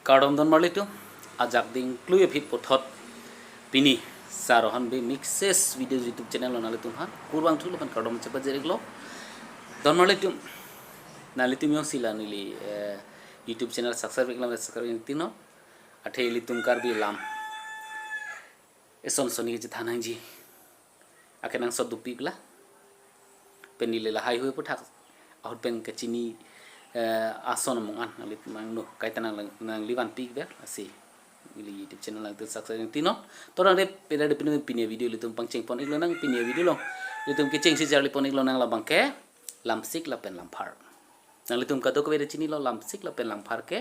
Kardom don marli tu ajak ding kluye phit pothot pini SirRohon Bey mixes video YouTube channel nali tum ha kurwang thulu pan kardom chepa jeriglo don marli tu nali tum yo sila nili YouTube channel subscribe tino athe litum Karbi lam eson soni je thanang ji akenang sodupi bla penile la hai hoi puthak ahut pen kachini ason mongan alit mang no kaitan nang liwan pik ber asi ili YouTube channel lang tu subscribe tino torang de peda de pini video litum pangcheng pon iglo nang pini video lo litum kecheng si jarli pon iglo nang la bangke Lamsik Lamphar nang litum ka dok de chini lo Lamsik Lamphar ke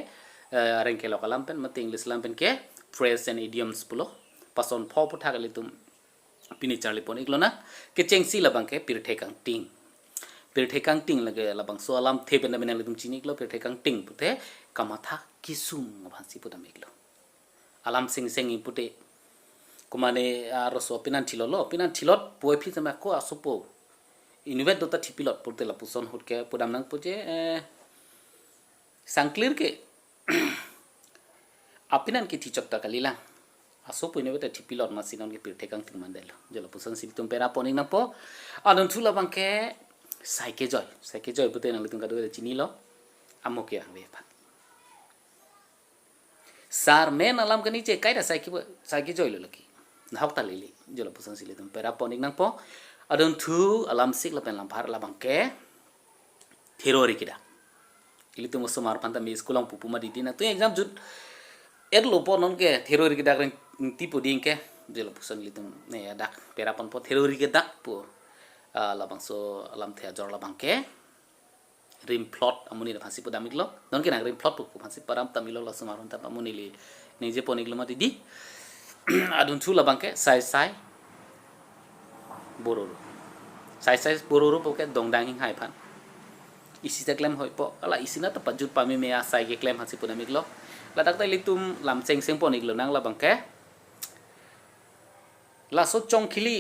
rengke lo kalam pen mate English lampen ke phrase and idioms pulo pason pho puthak litum pini jarli pon iglo na kecheng si la bangke Pirthe Kangting Pirthe Kangting lage labang so alam theben na benang litum chini iglo Pirthe Kangting pute kamatha kisum bhansi putam iglo alam sing sengi pute kumane aroso pinan thilot poi phi sama ko asupo inubet dota thipilot purte la puson hutke pudam nang puje sangklir ke apinan ki thichok ta kalila asupo inubet thipilot masinon ke Pirthe Kangting mandelo jela puson situm pera poning na po adon thula bangke saike joy pute nang litum kadu chini lo amoke angbe pa sar men alam ke niche kaida saike joy lo laki nahok ta lili jola pusan sili tum pera poning nang po adon thu Lamsik Lamphar la bangke Thero Ari Kedak ili tum somar panta mi skulang pupu ma didina tu exam jut lo po non ke Thero Ari Kedak tipo ding ke jola pusan li tum ne dak pera pon po Thero Ari Kedak po la bangso alam thea jor la bangke rim plot amuni na phasi podamik lo don ke nang rim plot pu phasi param tamilo la sumaron ta amuni li nije poniglo ma didi adun thu la bangke Saisai Bororo po ke dongdang hing hai phan isi ta klem hoi po ala isina ta pajut pami me asai ke klem phasi podamik lo la dak ta litum lam seng poniglo nang la bangke la so chong khili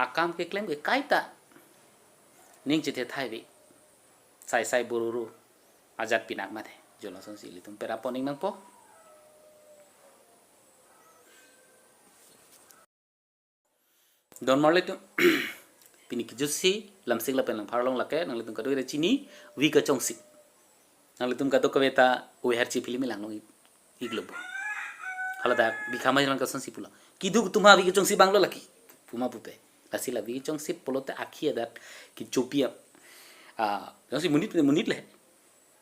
akam ke klem ke kaita ning chite thai bi Saisai Bororo ajat pinak mathe jola son sili tum pera poning nang po don marle tu pini ki jusi Lamsik Lamphar long lake nang litum kadu re chini wi ka chongsi nang litum kadu kaveta we har chi film lang nong iglobo halada bikhama lang ka son sipula kidu tuma wi ka chongsi banglo laki puma pupe asila wi chongsi polote akhi adat ki chopia si munit le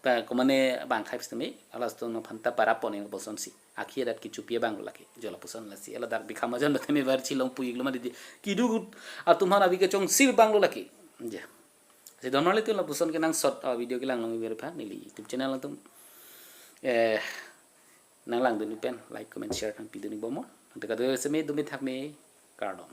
pa komane bang khai pstame alas to no phanta para pone boson si akhi adat ki chupia bang laki jola poson la si ala dak bikhama jan batame bar chi long pui gloma di ki du a tumhara bi ke chong sir bang laki ja si donale tu la poson ke nang short video ke lang long ber pha ni YouTube channel tum nang lang du ni pen like comment share kan pi du ni bomo ante ka do se me du me thak me kardom